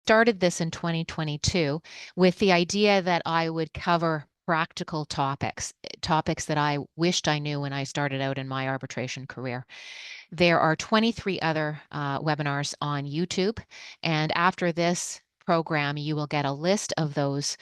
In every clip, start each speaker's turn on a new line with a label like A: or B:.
A: started this in 2022 with the idea that I would cover practical topics that I wished I knew when I started out in my arbitration career. There are 23 other webinars on YouTube, and after this program, you will get a list of those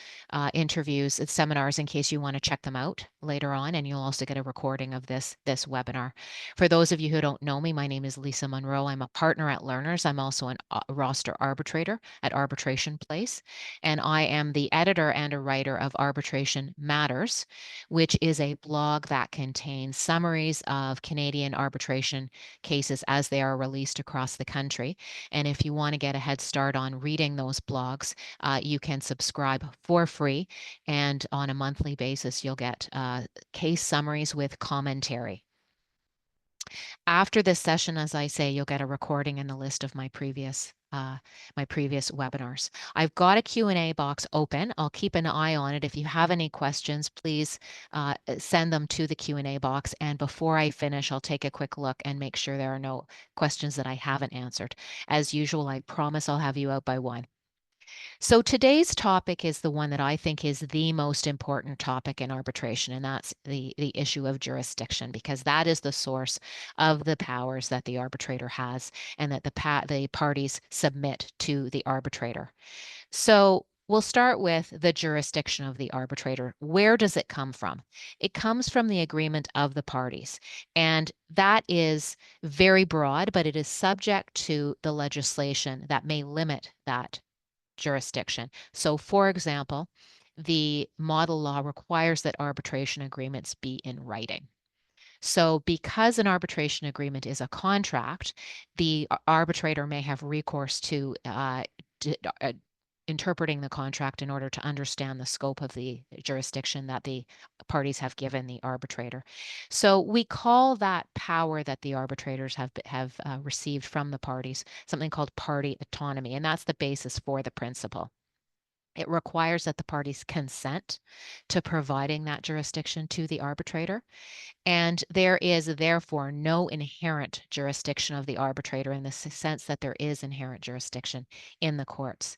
A: interviews and seminars in case you want to check them out later on, and you'll also get a recording of this webinar. For those of you who don't know me, my name is Lisa Munro. I'm a partner at Learners. I'm also a roster arbitrator at Arbitration Place, and I am the editor and a writer of Arbitration Matters, which is a blog that contains summaries of Canadian arbitration cases as they are released across the country. And if you want to get a head start on reading those blogs, you can subscribe for free. And on a monthly basis, you'll get case summaries with commentary. After this session, as I say, you'll get a recording and a list of my previous webinars. I've got a Q&A box open. I'll keep an eye on it. If you have any questions, please send them to the Q&A box. And before I finish, I'll take a quick look and make sure there are no questions that I haven't answered. As usual, I promise I'll have you out by 1. So today's topic is the one that I think is the most important topic in arbitration, and that's the issue of jurisdiction, because that is the source of the powers that the arbitrator has and that the parties submit to the arbitrator. So we'll start with the jurisdiction of the arbitrator. Where does it come from? It comes from the agreement of the parties, and that is very broad, but it is subject to the legislation that may limit that jurisdiction. So, for example, the model law requires that arbitration agreements be in writing. So, because an arbitration agreement is a contract, the arbitrator may have recourse to interpreting the contract in order to understand the scope of the jurisdiction that the parties have given the arbitrator. So we call that power that the arbitrators have received from the parties something called party autonomy, and that's the basis for the principle. It requires that the parties consent to providing that jurisdiction to the arbitrator. And there is therefore no inherent jurisdiction of the arbitrator in the sense that there is inherent jurisdiction in the courts.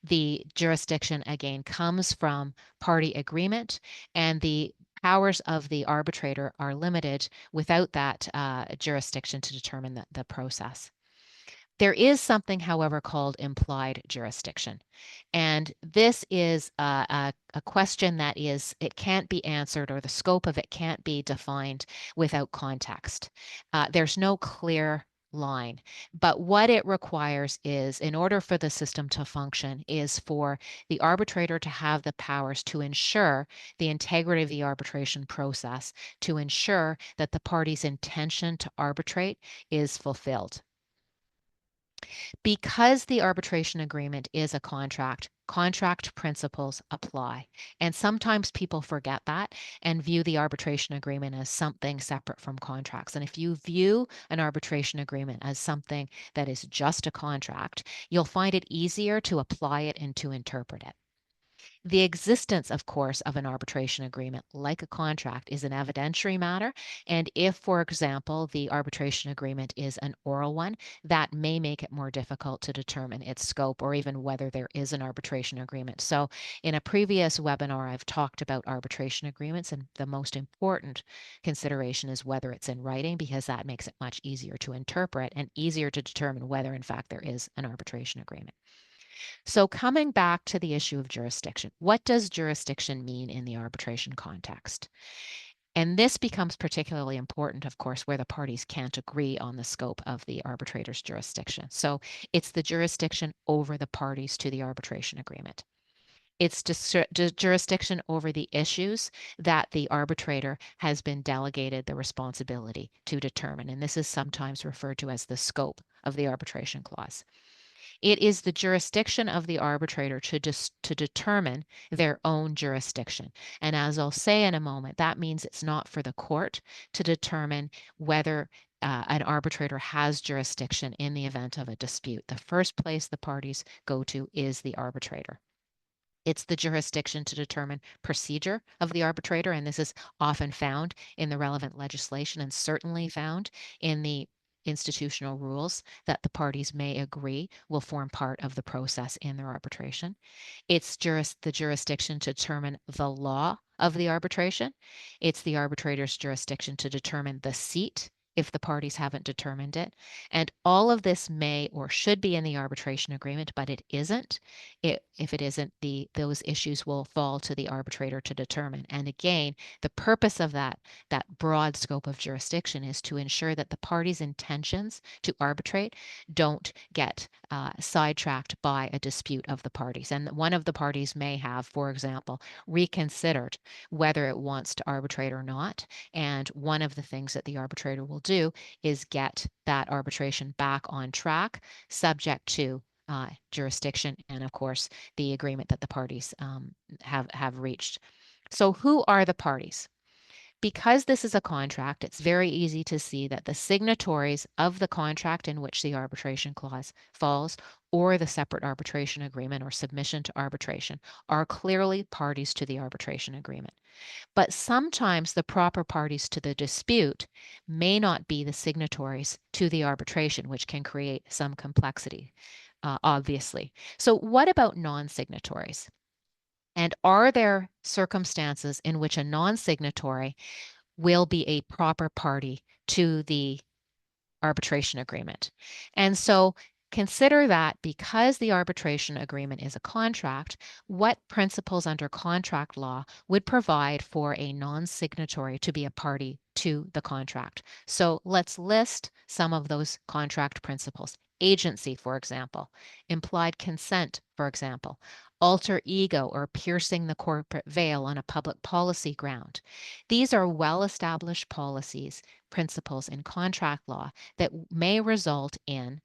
A: The jurisdiction, again, comes from party agreement, and the powers of the arbitrator are limited without that jurisdiction to determine the process. There is something, however, called implied jurisdiction. And this is a question that it can't be answered, or the scope of it can't be defined without context. There's no clear line, but what it requires is, in order for the system to function, is for the arbitrator to have the powers to ensure the integrity of the arbitration process, to ensure that the party's intention to arbitrate is fulfilled. Because the arbitration agreement is a contract principles apply. And sometimes people forget that and view the arbitration agreement as something separate from contracts. And if you view an arbitration agreement as something that is just a contract, you'll find it easier to apply it and to interpret it. The existence, of course, of an arbitration agreement, like a contract, is an evidentiary matter. And if, for example, the arbitration agreement is an oral one, that may make it more difficult to determine its scope or even whether there is an arbitration agreement. So in a previous webinar, I've talked about arbitration agreements, and the most important consideration is whether it's in writing, because that makes it much easier to interpret and easier to determine whether, in fact, there is an arbitration agreement. So coming back to the issue of jurisdiction, what does jurisdiction mean in the arbitration context? And this becomes particularly important, of course, where the parties can't agree on the scope of the arbitrator's jurisdiction. So it's the jurisdiction over the parties to the arbitration agreement. It's jurisdiction over the issues that the arbitrator has been delegated the responsibility to determine. And this is sometimes referred to as the scope of the arbitration clause. It is the jurisdiction of the arbitrator to determine their own jurisdiction. And as I'll say in a moment, that means it's not for the court to determine whether an arbitrator has jurisdiction in the event of a dispute. The first place the parties go to is the arbitrator. It's the jurisdiction to determine procedure of the arbitrator, and this is often found in the relevant legislation and certainly found in the institutional rules that the parties may agree will form part of the process in their arbitration. It's the jurisdiction to determine the law of the arbitration. It's the arbitrator's jurisdiction to determine the seat if the parties haven't determined it. And all of this may or should be in the arbitration agreement, but it isn't. If it isn't, those issues will fall to the arbitrator to determine. And again, the purpose of that broad scope of jurisdiction is to ensure that the parties' intentions to arbitrate don't get sidetracked by a dispute of the parties. And one of the parties may have, for example, reconsidered whether it wants to arbitrate or not. And one of the things that the arbitrator will do is get that arbitration back on track, subject to jurisdiction and, of course, the agreement that the parties have reached. So who are the parties? Because this is a contract, it's very easy to see that the signatories of the contract in which the arbitration clause falls, or the separate arbitration agreement or submission to arbitration, are clearly parties to the arbitration agreement. But sometimes the proper parties to the dispute may not be the signatories to the arbitration, which can create some complexity, obviously. So what about non-signatories? And are there circumstances in which a non-signatory will be a proper party to the arbitration agreement? And so consider that because the arbitration agreement is a contract, what principles under contract law would provide for a non-signatory to be a party to the contract? So let's list some of those contract principles. Agency, for example, implied consent, for example, alter ego or piercing the corporate veil on a public policy ground. These are well-established policies, principles in contract law that may result in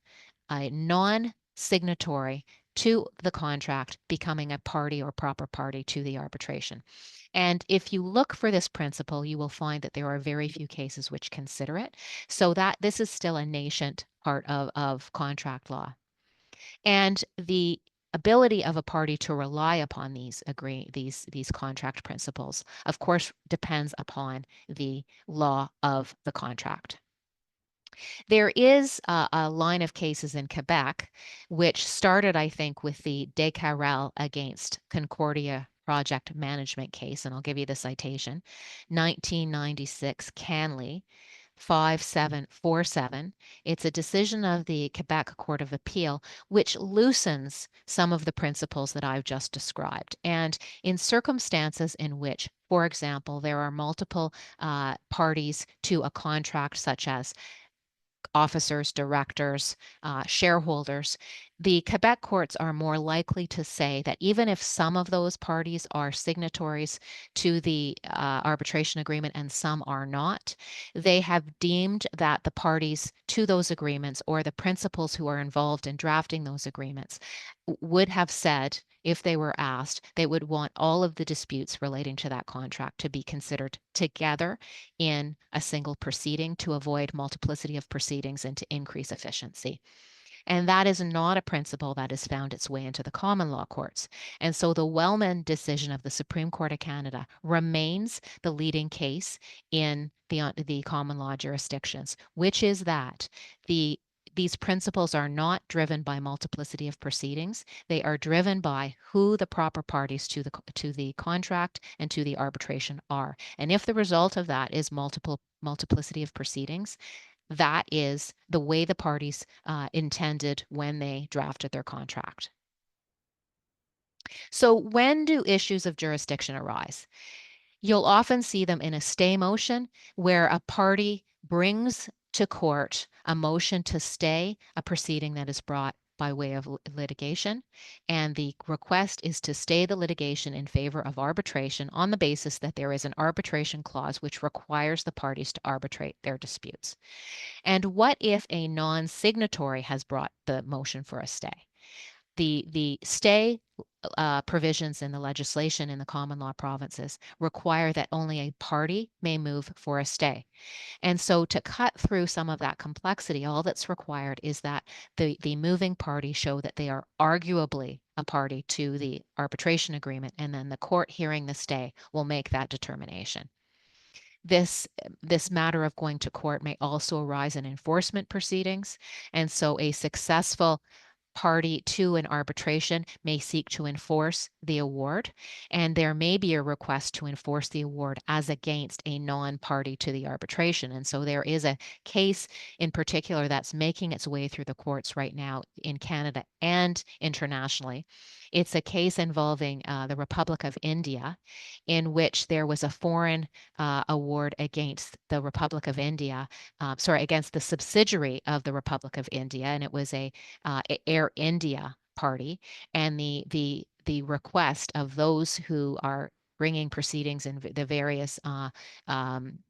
A: a non-signatory to the contract becoming a party or proper party to the arbitration. And if you look for this principle, you will find that there are very few cases which consider it. So that this is still a nascent part of contract law. And the ability of a party to rely upon these contract principles, of course, depends upon the law of the contract. There is a line of cases in Quebec, which started, I think, with the Descarrel against Concordia project management case, and I'll give you the citation, 1996 Canley, 5747. It's a decision of the Quebec Court of Appeal, which loosens some of the principles that I've just described. And in circumstances in which, for example, there are multiple parties to a contract, such as officers, directors, shareholders, the Quebec courts are more likely to say that even if some of those parties are signatories to the arbitration agreement and some are not, they have deemed that the parties to those agreements or the principals who are involved in drafting those agreements would have said, if they were asked, they would want all of the disputes relating to that contract to be considered together in a single proceeding to avoid multiplicity of proceedings and to increase efficiency. And that is not a principle that has found its way into the common law courts. And so the Wellman decision of the Supreme Court of Canada remains the leading case in the common law jurisdictions, which is that these principles are not driven by multiplicity of proceedings. They are driven by who the proper parties to the contract and to the arbitration are. And if the result of that is multiplicity of proceedings, that is the way the parties intended when they drafted their contract. So when do issues of jurisdiction arise? You'll often see them in a stay motion where a party brings to court a motion to stay a proceeding that is brought by way of litigation, and the request is to stay the litigation in favor of arbitration on the basis that there is an arbitration clause which requires the parties to arbitrate their disputes. And what if a non-signatory has brought the motion for a stay? The stay provisions in the legislation in the common law provinces require that only a party may move for a stay. And so to cut through some of that complexity, all that's required is that the moving party show that they are arguably a party to the arbitration agreement, and then the court hearing the stay will make that determination. This matter of going to court may also arise in enforcement proceedings, and so a successful party to an arbitration may seek to enforce the award, and there may be a request to enforce the award as against a non-party to the arbitration. And so there is a case in particular that's making its way through the courts right now in Canada and internationally. It's a case involving the Republic of India, in which there was a foreign award against the Republic of India, against the subsidiary of the Republic of India, and it was a Air India party, and the request of those who are bringing proceedings in the various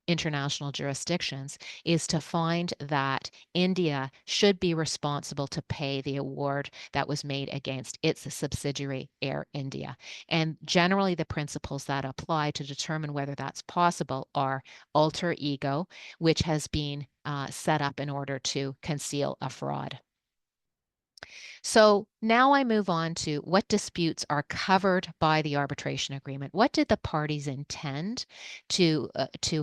A: international jurisdictions is to find that India should be responsible to pay the award that was made against its subsidiary Air India. And generally the principles that apply to determine whether that's possible are alter ego, which has been set up in order to conceal a fraud. So now I move on to what disputes are covered by the arbitration agreement. What did the parties intend to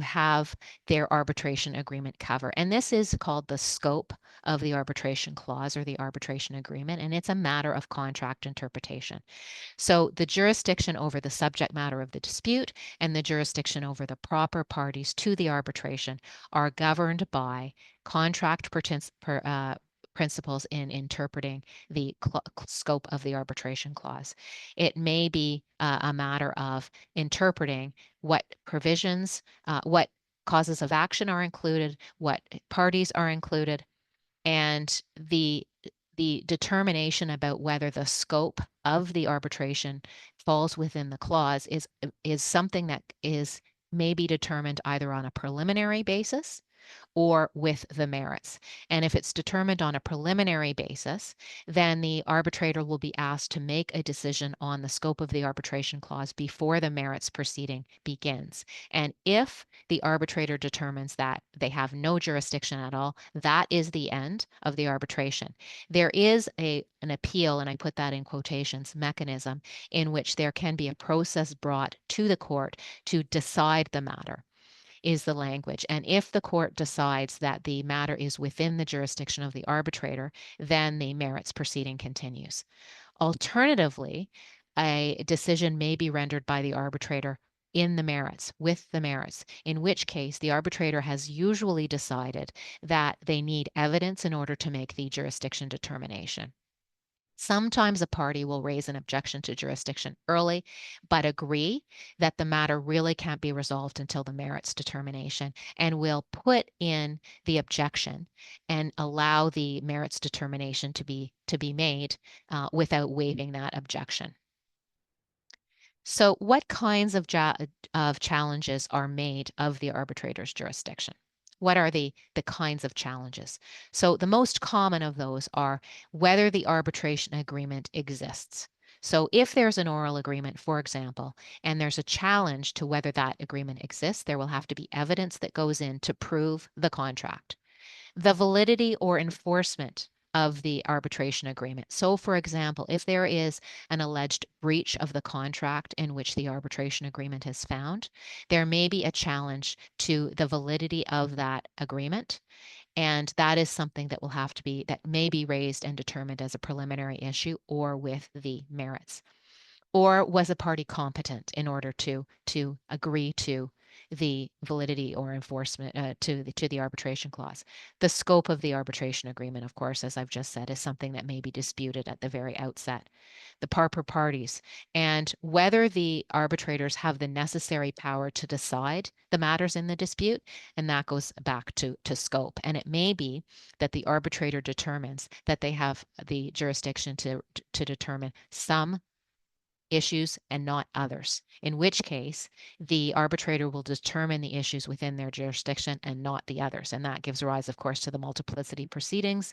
A: have their arbitration agreement cover? And this is called the scope of the arbitration clause or the arbitration agreement, and it's a matter of contract interpretation. So the jurisdiction over the subject matter of the dispute and the jurisdiction over the proper parties to the arbitration are governed by contract principles in interpreting the scope of the arbitration clause. It may be a matter of interpreting what provisions, what causes of action are included, what parties are included, and the determination about whether the scope of the arbitration falls within the clause is something that is may be determined either on a preliminary basis or with the merits. And if it's determined on a preliminary basis, then the arbitrator will be asked to make a decision on the scope of the arbitration clause before the merits proceeding begins. And if the arbitrator determines that they have no jurisdiction at all, that is the end of the arbitration. There is an appeal, and I put that in quotations, mechanism in which there can be a process brought to the court to decide the matter, is the language. And if the court decides that the matter is within the jurisdiction of the arbitrator, then the merits proceeding continues. Alternatively, a decision may be rendered by the arbitrator in the merits, with the merits, in which case the arbitrator has usually decided that they need evidence in order to make the jurisdiction determination. Sometimes a party will raise an objection to jurisdiction early, but agree that the matter really can't be resolved until the merits determination, and will put in the objection and allow the merits determination to be made without waiving that objection. So what kinds of challenges are made of the arbitrator's jurisdiction? What are the kinds of challenges? So the most common of those are whether the arbitration agreement exists. So if there's an oral agreement, for example, and there's a challenge to whether that agreement exists, there will have to be evidence that goes in to prove the contract. The validity or enforcement of the arbitration agreement. So, for example, if there is an alleged breach of the contract in which the arbitration agreement is found, there may be a challenge to the validity of that agreement. And that is something that will have to be, that may be raised and determined as a preliminary issue or with the merits. Or was a party competent in order to agree to the validity or enforcement to the arbitration clause? The scope of the arbitration agreement, of course, as I've just said, is something that may be disputed at the very outset. The proper parties, and whether the arbitrators have the necessary power to decide the matters in the dispute, and that goes back to scope. And it may be that the arbitrator determines that they have the jurisdiction to determine some issues and not others, in which case the arbitrator will determine the issues within their jurisdiction and not the others. And that gives rise, of course, to the multiplicity proceedings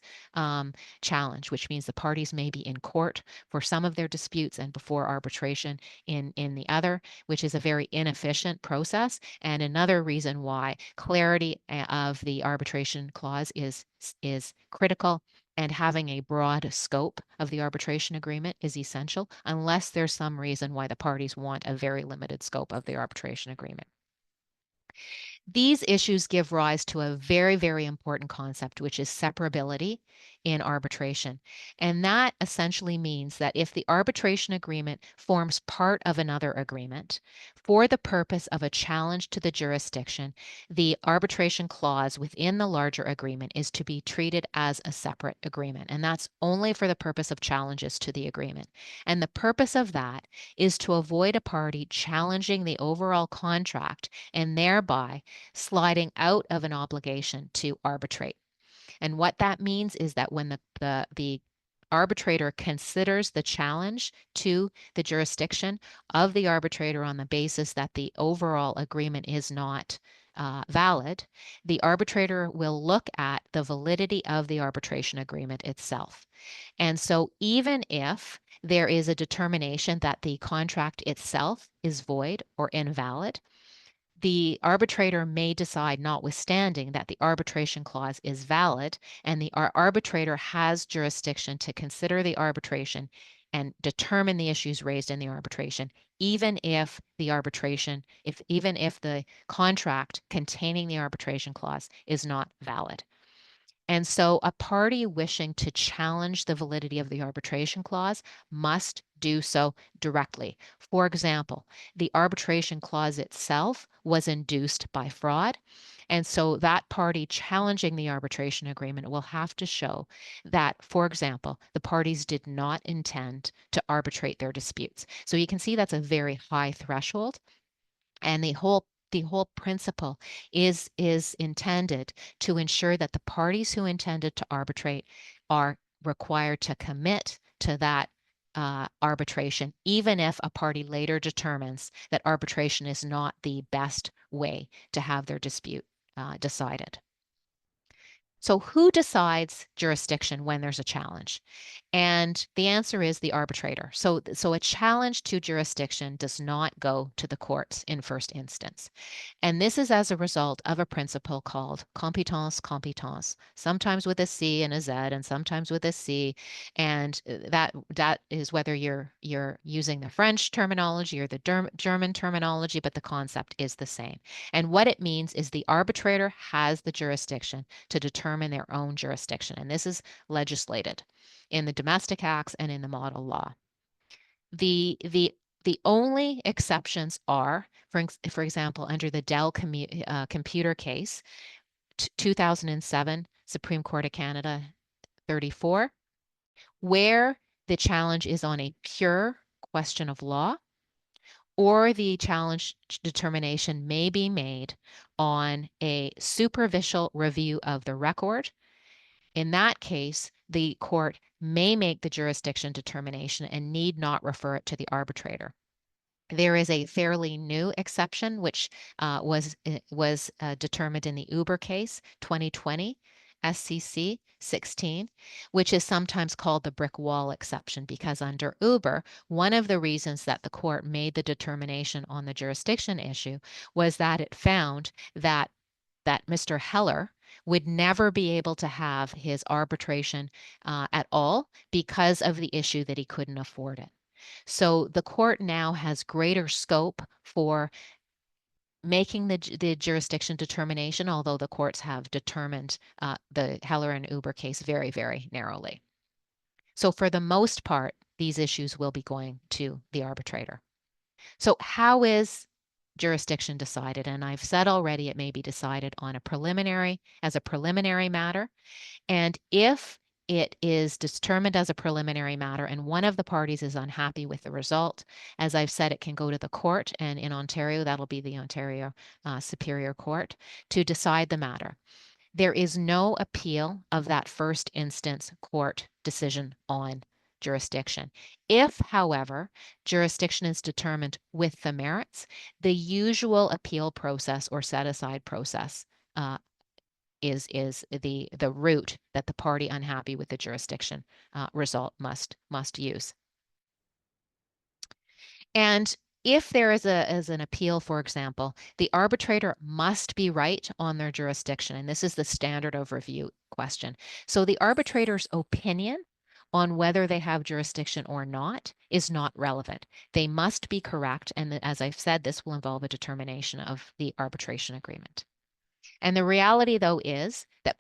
A: challenge, which means the parties may be in court for some of their disputes and before arbitration in the other, which is a very inefficient process. And another reason why clarity of the arbitration clause is critical, and having a broad scope of the arbitration agreement is essential, unless there's some reason why the parties want a very limited scope of the arbitration agreement. These issues give rise to a very, very important concept, which is separability in arbitration. And that essentially means that if the arbitration agreement forms part of another agreement for the purpose of a challenge to the jurisdiction, the arbitration clause within the larger agreement is to be treated as a separate agreement. And that's only for the purpose of challenges to the agreement. And the purpose of that is to avoid a party challenging the overall contract and thereby sliding out of an obligation to arbitrate. And what that means is that when the arbitrator considers the challenge to the jurisdiction of the arbitrator on the basis that the overall agreement is not valid, the arbitrator will look at the validity of the arbitration agreement itself. And so even if there is a determination that the contract itself is void or invalid, the arbitrator may decide, notwithstanding that the arbitration clause is valid, and the arbitrator has jurisdiction to consider the arbitration and determine the issues raised in the arbitration, even if the contract containing the arbitration clause is not valid. And so a party wishing to challenge the validity of the arbitration clause must do so directly. For example, the arbitration clause itself was induced by fraud. And so that party challenging the arbitration agreement will have to show that, for example, the parties did not intend to arbitrate their disputes. So you can see that's a very high threshold. And the whole principle is intended to ensure that the parties who intended to arbitrate are required to commit to that arbitration, even if a party later determines that arbitration is not the best way to have their dispute decided. So who decides jurisdiction when there's a challenge? And the answer is the arbitrator. So a challenge to jurisdiction does not go to the courts in first instance. And this is as a result of a principle called compétence, sometimes with a C and a Z and sometimes with a C. And that is whether you're using the French terminology or the German terminology, but the concept is the same. And what it means is the arbitrator has the jurisdiction to determine their own jurisdiction. And this is legislated in the domestic acts and in the model law. The only exceptions are, for example, under the Dell computer case, 2007 Supreme Court of Canada 34, where the challenge is on a pure question of law, or the challenge determination may be made on a superficial review of the record. In that case, the court may make the jurisdiction determination and need not refer it to the arbitrator. There is a fairly new exception, which was determined in the Uber case, 2020, SCC 16, which is sometimes called the brick wall exception, because under Uber, one of the reasons that the court made the determination on the jurisdiction issue was that it found that Mr. Heller would never be able to have his arbitration at all because of the issue that he couldn't afford it. So the court now has greater scope for making the jurisdiction determination, although the courts have determined the Heller and Uber case very, very narrowly. So for the most part, these issues will be going to the arbitrator. So how is jurisdiction decided? And I've said already it may be decided on as a preliminary matter. And if it is determined as a preliminary matter and one of the parties is unhappy with the result, as I've said, it can go to the court, and in Ontario, that'll be the Ontario Superior Court, to decide the matter. There is no appeal of that first instance court decision on jurisdiction. If, however, jurisdiction is determined with the merits, the usual appeal process or set-aside process is the route that the party unhappy with the jurisdiction result must use. And if there is an appeal, for example, the arbitrator must be right on their jurisdiction, and this is the standard of review question. So the arbitrator's opinion on whether they have jurisdiction or not is not relevant. They must be correct, and as I've said, this will involve a determination of the arbitration agreement. And the reality, though, is that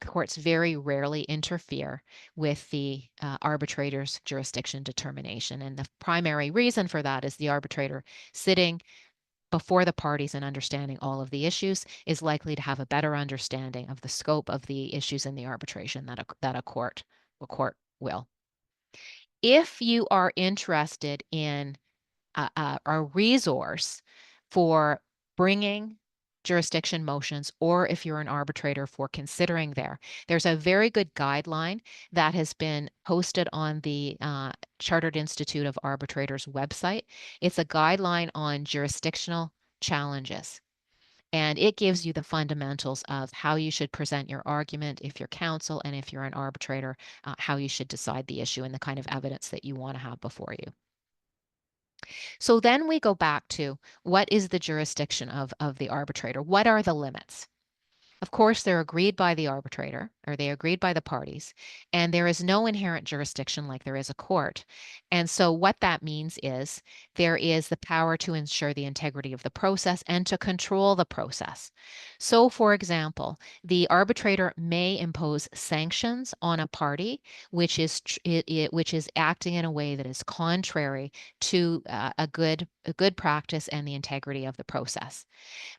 A: courts very rarely interfere with the arbitrator's jurisdiction determination. And the primary reason for that is the arbitrator sitting before the parties and understanding all of the issues is likely to have a better understanding of the scope of the issues in the arbitration that a court will. If you are interested in a resource for bringing jurisdiction motions, or if you're an arbitrator for considering there's a very good guideline that has been posted on the Chartered Institute of Arbitrators website. It's a guideline on jurisdictional challenges. And it gives you the fundamentals of how you should present your argument if you're counsel, and if you're an arbitrator, how you should decide the issue and the kind of evidence that you want to have before you. So then we go back to what is the jurisdiction of the arbitrator? What are the limits? Of course, they're agreed by the arbitrator, or they agreed by the parties, and there is no inherent jurisdiction like there is a court. And so what that means is there is the power to ensure the integrity of the process and to control the process. So, for example, the arbitrator may impose sanctions on a party which is acting in a way that is contrary to a good practice and the integrity of the process.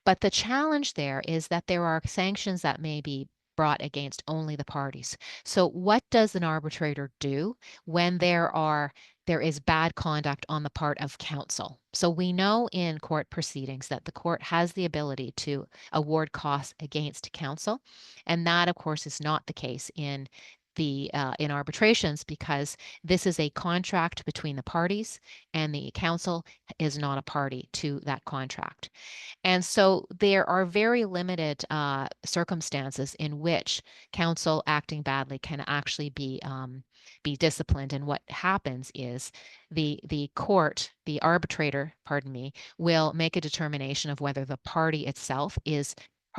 A: But the challenge there is that there are sanctions that may be brought against only the parties. So what does an arbitrator do when there is bad conduct on the part of counsel? So we know in court proceedings that the court has the ability to award costs against counsel, and that, of course, is not the case in arbitrations, because this is a contract between the parties, and the counsel is not a party to that contract. And so there are very limited circumstances in which counsel acting badly can actually be disciplined. And what happens is the arbitrator, pardon me, will make a determination of whether the party itself is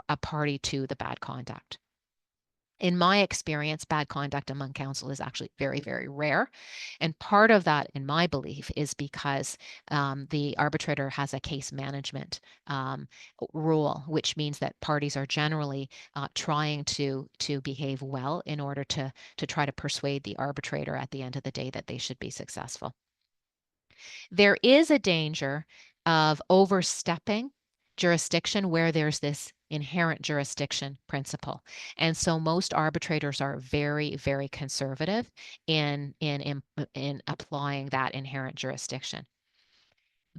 A: a party to the bad conduct. In my experience, bad conduct among counsel is actually very, very rare. And part of that, in my belief, is because the arbitrator has a case management rule, which means that parties are generally trying to behave well in order to try to persuade the arbitrator at the end of the day that they should be successful. There is a danger of overstepping jurisdiction where there's this inherent jurisdiction principle. And so most arbitrators are very, very conservative in applying that inherent jurisdiction.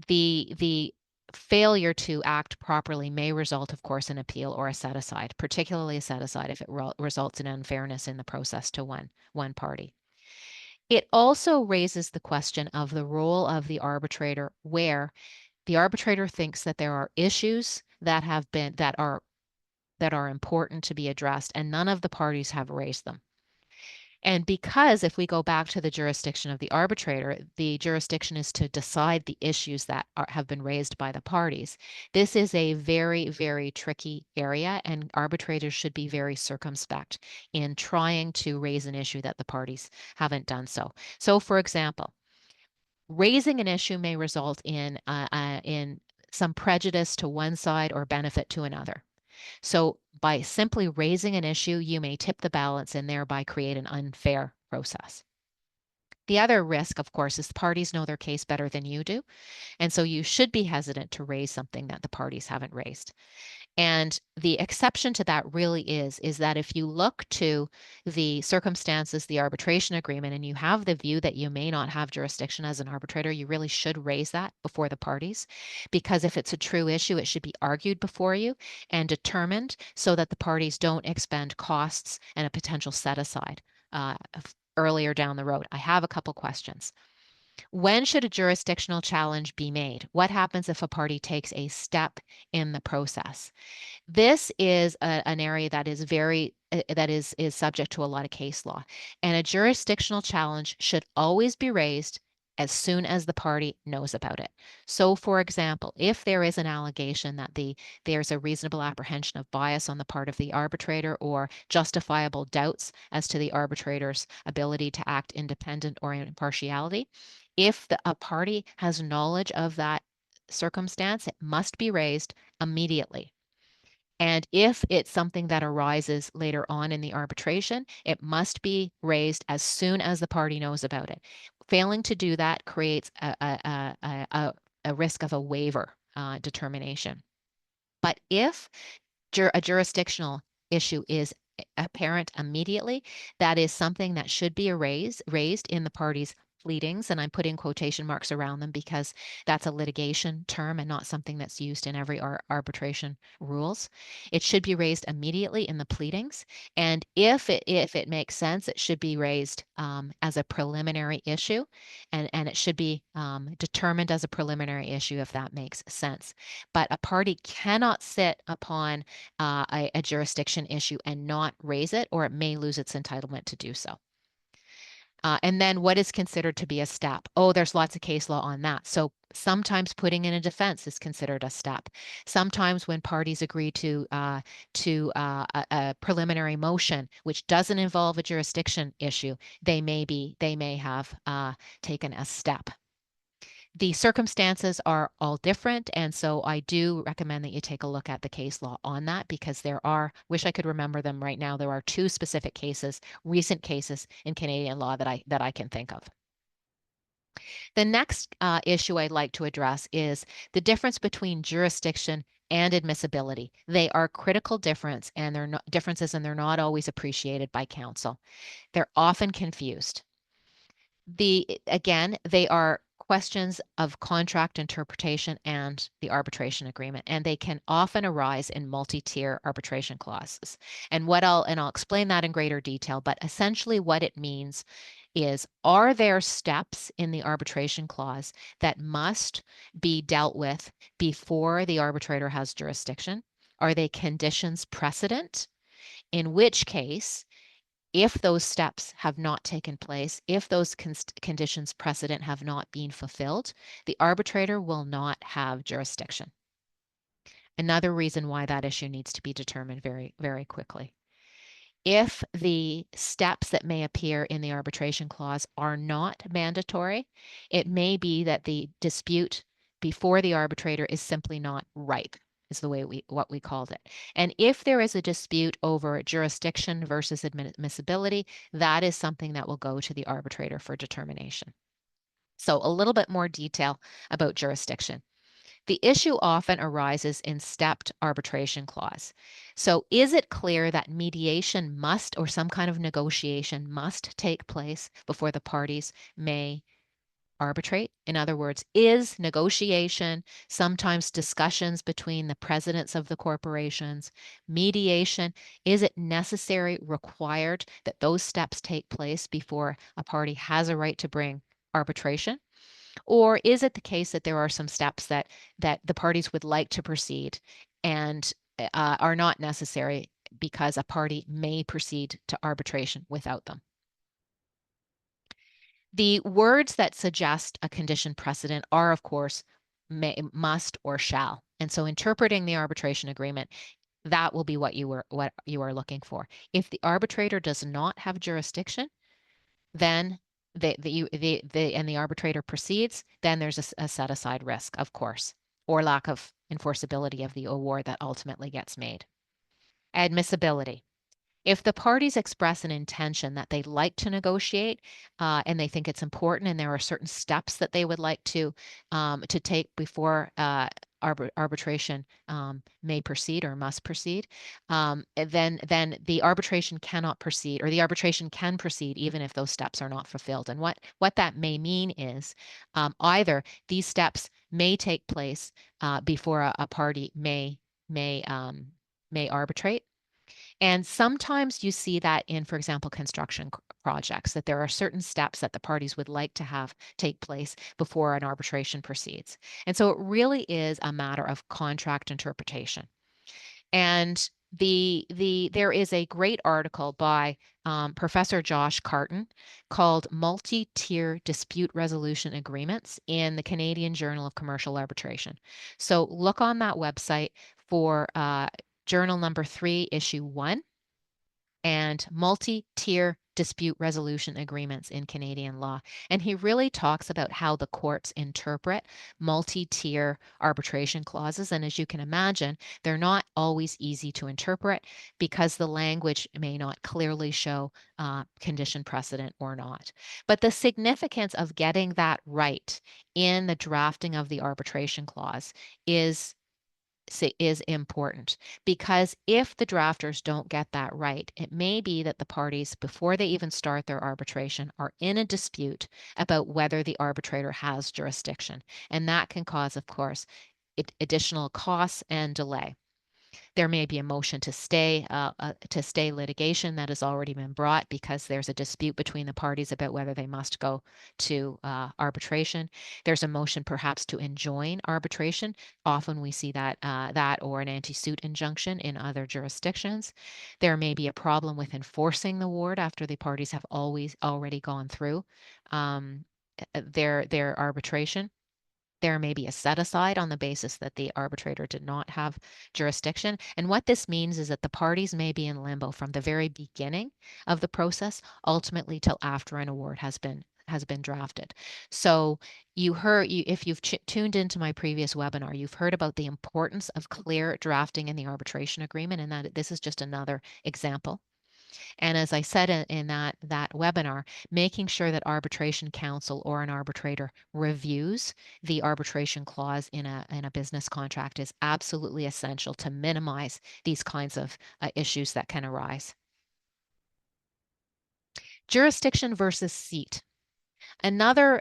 A: The failure to act properly may result, of course, in appeal or a set aside, particularly a set aside if it results in unfairness in the process to one party. It also raises the question of the role of the arbitrator, where the arbitrator thinks that there are issues that are important to be addressed, and none of the parties have raised them. And because if we go back to the jurisdiction of the arbitrator, the jurisdiction is to decide the issues that have been raised by the parties. This is a very, very tricky area, and arbitrators should be very circumspect in trying to raise an issue that the parties haven't done so. So, for example, raising an issue may result in some prejudice to one side or benefit to another. So by simply raising an issue, you may tip the balance and thereby create an unfair process. The other risk, of course, is the parties know their case better than you do. And so you should be hesitant to raise something that the parties haven't raised. And the exception to that really is that if you look to the circumstances, the arbitration agreement, and you have the view that you may not have jurisdiction as an arbitrator, you really should raise that before the parties. Because if it's a true issue, it should be argued before you and determined so that the parties don't expend costs and a potential set aside earlier down the road. I have a couple questions. When should a jurisdictional challenge be made? What happens if a party takes a step in the process? This is an area that is is subject to a lot of case law, and a jurisdictional challenge should always be raised as soon as the party knows about it. So, for example, if there is an allegation that there's a reasonable apprehension of bias on the part of the arbitrator, or justifiable doubts as to the arbitrator's ability to act independent or impartiality, if a party has knowledge of that circumstance, it must be raised immediately. And if it's something that arises later on in the arbitration, it must be raised as soon as the party knows about it. Failing to do that creates a risk of a waiver determination. But if a jurisdictional issue is apparent immediately, that is something that should be raised in the parties' pleadings, and I'm putting quotation marks around them because that's a litigation term and not something that's used in every arbitration rules. It should be raised immediately in the pleadings, and if it makes sense, it should be raised as a preliminary issue, and it should be determined as a preliminary issue if that makes sense. But a party cannot sit upon a jurisdiction issue and not raise it, or it may lose its entitlement to do so. And then what is considered to be a step? Oh, there's lots of case law on that. So sometimes putting in a defense is considered a step. Sometimes when parties agree to a preliminary motion, which doesn't involve a jurisdiction issue, they may have taken a step. The circumstances are all different, and so I do recommend that you take a look at the case law on that, because there are, wish I could remember them right now, there are two specific cases, recent cases in Canadian law that I can think of. The next issue I'd like to address is the difference between jurisdiction and admissibility. They are critical differences, and they're not always appreciated by counsel. They're often confused. Again, they are questions of contract interpretation and the arbitration agreement, and they can often arise in multi-tier arbitration clauses. And I'll explain that in greater detail, but essentially what it means is, are there steps in the arbitration clause that must be dealt with before the arbitrator has jurisdiction? Are they conditions precedent? In which case, if those steps have not taken place, if those conditions precedent have not been fulfilled, the arbitrator will not have jurisdiction. Another reason why that issue needs to be determined very, very quickly. If the steps that may appear in the arbitration clause are not mandatory, it may be that the dispute before the arbitrator is simply not ripe, is the way what we called it. And if there is a dispute over jurisdiction versus admissibility, that is something that will go to the arbitrator for determination. So a little bit more detail about jurisdiction. The issue often arises in stepped arbitration clause. So is it clear that mediation must, or some kind of negotiation must take place before the parties may arbitrate? In other words, is negotiation, sometimes discussions between the presidents of the corporations, mediation, is it necessary, required that those steps take place before a party has a right to bring arbitration? Or is it the case that there are some steps that the parties would like to proceed and are not necessary because a party may proceed to arbitration without them? The words that suggest a condition precedent are, of course, may, must, or shall. And so interpreting the arbitration agreement, that will be what you are looking for. If the arbitrator does not have jurisdiction, then the arbitrator proceeds, then there's a set aside risk, of course, or lack of enforceability of the award that ultimately gets made. Admissibility. If the parties express an intention that they'd like to negotiate and they think it's important, and there are certain steps that they would like to take before arbitration may proceed or must proceed, then the arbitration cannot proceed, or the arbitration can proceed even if those steps are not fulfilled. And what that may mean is either these steps may take place before a party may arbitrate. And sometimes you see that in, for example, construction projects, that there are certain steps that the parties would like to have take place before an arbitration proceeds. And so it really is a matter of contract interpretation. And there is a great article by Professor Josh Carton called Multi-Tier Dispute Resolution Agreements in the Canadian Journal of Commercial Arbitration. So look on that website for Journal number 3, issue 1, and multi-tier dispute resolution agreements in Canadian law. And he really talks about how the courts interpret multi-tier arbitration clauses. And as you can imagine, they're not always easy to interpret because the language may not clearly show condition precedent or not. But the significance of getting that right in the drafting of the arbitration clause is important, because if the drafters don't get that right, it may be that the parties, before they even start their arbitration, are in a dispute about whether the arbitrator has jurisdiction. And that can cause, of course, additional costs and delay. There may be a motion to stay litigation that has already been brought because there's a dispute between the parties about whether they must go to arbitration. There's a motion perhaps to enjoin arbitration. Often we see that or an anti-suit injunction in other jurisdictions. There may be a problem with enforcing the award after the parties have already gone through their arbitration. There may be a set aside on the basis that the arbitrator did not have jurisdiction. And what this means is that the parties may be in limbo from the very beginning of the process, ultimately till after an award has been drafted. So if you've tuned into my previous webinar, you've heard about the importance of clear drafting in the arbitration agreement, and that this is just another example. And as I said in that webinar, making sure that arbitration counsel or an arbitrator reviews the arbitration clause in a business contract is absolutely essential to minimize these kinds of issues that can arise. Jurisdiction versus seat. Another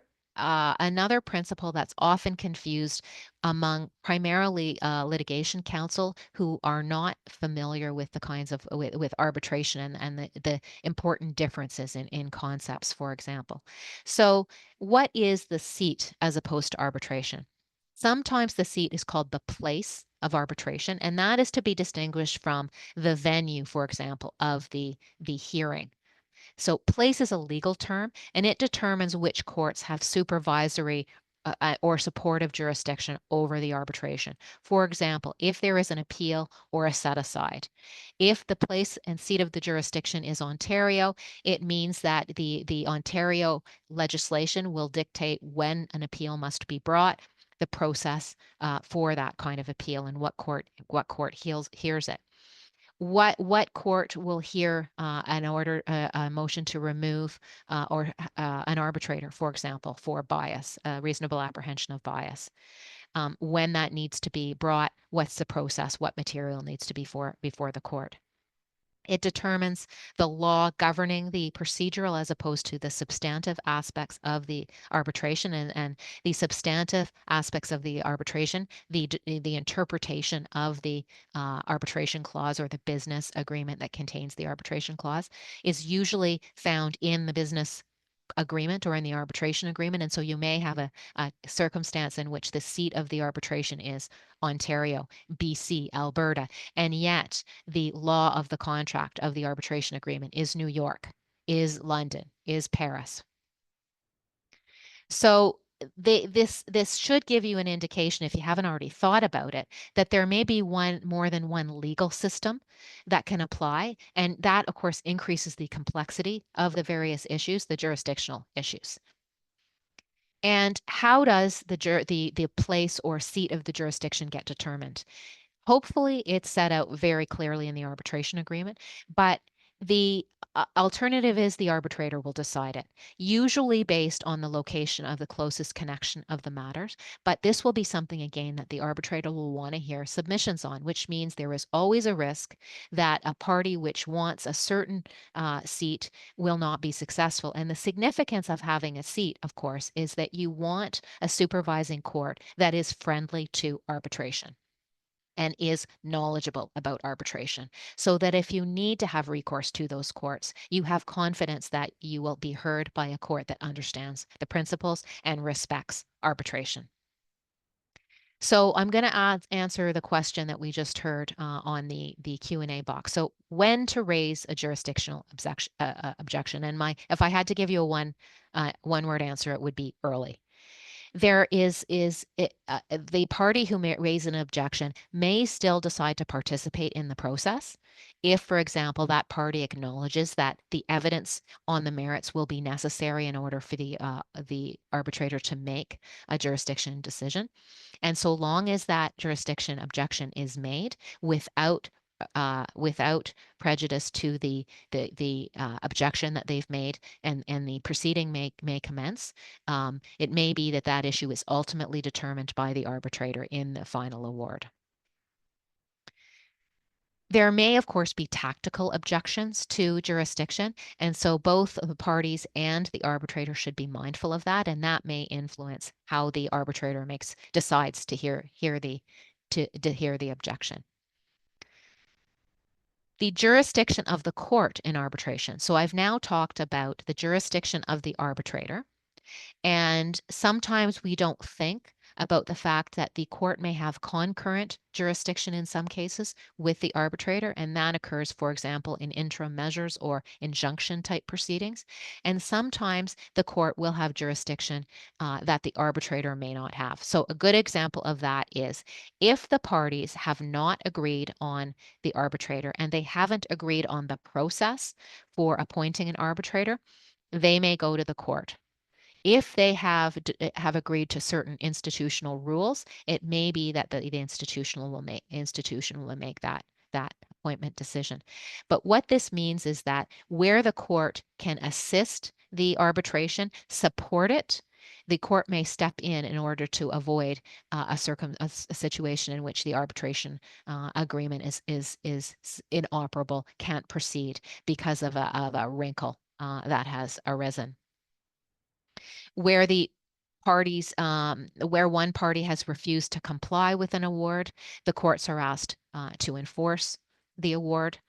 A: principle that's often confused among primarily litigation counsel who are not familiar with the kinds of with arbitration and the important differences in concepts, for example. So what is the seat as opposed to arbitration? Sometimes the seat is called the place of arbitration, and that is to be distinguished from the venue, for example, of the hearing. So place is a legal term, and it determines which courts have supervisory or supportive jurisdiction over the arbitration. For example, if there is an appeal or a set aside. If the place and seat of the jurisdiction is Ontario, it means that the Ontario legislation will dictate when an appeal must be brought, the process for that kind of appeal, and what court hears it. What court will hear a motion to remove or an arbitrator, for example, for bias, reasonable apprehension of bias. When that needs to be brought, what's the process, what material needs to be before the court. It determines the law governing the procedural as opposed to the substantive aspects of the arbitration, and the substantive aspects of the arbitration, the interpretation of the arbitration clause or the business agreement that contains the arbitration clause is usually found in the business agreement or in the arbitration agreement. And so you may have a circumstance in which the seat of the arbitration is Ontario, BC, Alberta, and yet the law of the contract of the arbitration agreement is New York, is London, is Paris. So this should give you an indication, if you haven't already thought about it, that there may be more than one legal system that can apply, and that of course increases the complexity of the various issues, the jurisdictional issues. And how does the place or seat of the jurisdiction get determined? Hopefully it's set out very clearly in the arbitration agreement, but the alternative is the arbitrator will decide it, usually based on the location of the closest connection of the matters. But this will be something, again, that the arbitrator will want to hear submissions on, which means there is always a risk that a party which wants a certain seat will not be successful. And the significance of having a seat, of course, is that you want a supervising court that is friendly to arbitration and is knowledgeable about arbitration, so that if you need to have recourse to those courts, you have confidence that you will be heard by a court that understands the principles and respects arbitration. So I'm going to answer the question that we just heard on the Q&A box. So when to raise a jurisdictional objection? And if I had to give you a one word answer, it would be early. The party who may raise an objection may still decide to participate in the process if, for example, that party acknowledges that the evidence on the merits will be necessary in order for the arbitrator to make a jurisdiction decision. And so long as that jurisdiction objection is made without prejudice to the objection that they've made, and the proceeding may commence, it may be that that issue is ultimately determined by the arbitrator in the final award. There may, of course, be tactical objections to jurisdiction, and so both the parties and the arbitrator should be mindful of that, and that may influence how the arbitrator decides to hear the objection. The jurisdiction of the court in arbitration. So I've now talked about the jurisdiction of the arbitrator, and sometimes we don't think about the fact that the court may have concurrent jurisdiction in some cases with the arbitrator, and that occurs, for example, in interim measures or injunction type proceedings. And sometimes the court will have jurisdiction that the arbitrator may not have. So a good example of that is if the parties have not agreed on the arbitrator and they haven't agreed on the process for appointing an arbitrator, they may go to the court. If they have agreed to certain institutional rules, it may be that the institution will make that appointment decision. But what this means is that where the court can assist the arbitration, support it, the court may step in order to avoid a situation in which the arbitration agreement is inoperable, can't proceed because of a wrinkle that has arisen. Where the parties, where one party has refused to comply with an award, the courts are asked to enforce the award.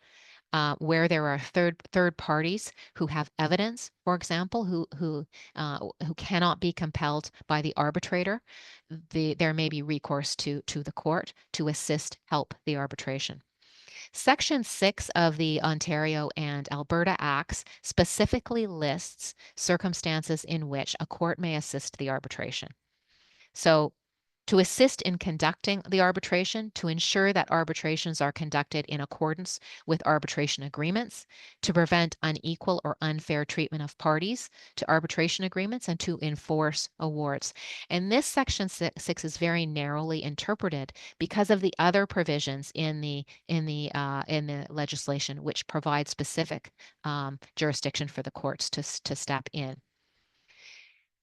A: Where there are third parties who have evidence, for example, who cannot be compelled by the arbitrator, there may be recourse to the court to help the arbitration. Section 6 of the Ontario and Alberta Acts specifically lists circumstances in which a court may assist the arbitration. So, to assist in conducting the arbitration, to ensure that arbitrations are conducted in accordance with arbitration agreements, to prevent unequal or unfair treatment of parties to arbitration agreements, and to enforce awards. And this section 6 is very narrowly interpreted because of the other provisions in the legislation which provide specific jurisdiction for the courts to step in.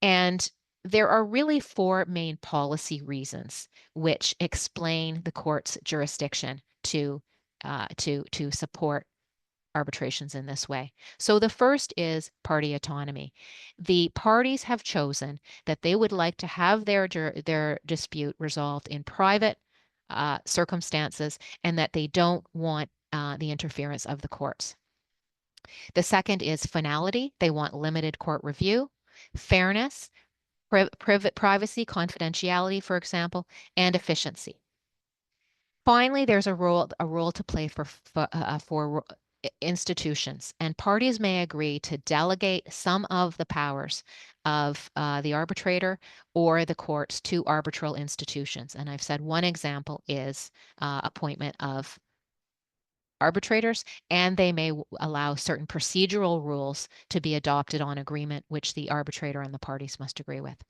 A: And there are really four main policy reasons which explain the court's jurisdiction to support arbitrations in this way. So the first is party autonomy. The parties have chosen that they would like to have their dispute resolved in private circumstances, and that they don't want the interference of the courts. The second is finality. They want limited court review, fairness, privacy, confidentiality, for example, and efficiency. Finally, there's a role to play for institutions, and parties may agree to delegate some of the powers of the arbitrator or the courts to arbitral institutions. And I've said one example is appointment of arbitrators, and they may allow certain procedural rules to be adopted on agreement, which the arbitrator and the parties must agree with.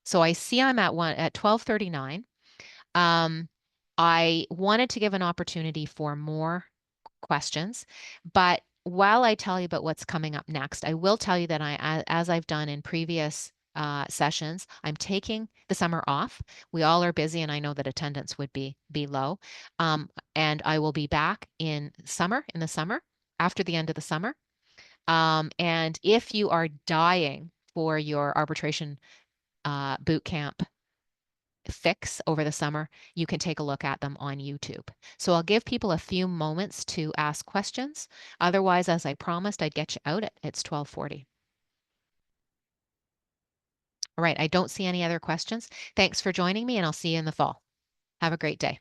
A: So I see I'm at 12:39. I wanted to give an opportunity for more questions, but while I tell you about what's coming up next, I will tell you that as I've done in previous sessions, I'm taking the summer off. We all are busy, and I know that attendance would be low. And I will be back in the summer, after the end of the summer. And if you are dying for your arbitration boot camp fix over the summer, you can take a look at them on YouTube. So I'll give people a few moments to ask questions. Otherwise, as I promised, I'd get you out it's 12:40. All right, I don't see any other questions. Thanks for joining me, and I'll see you in the fall. Have a great day.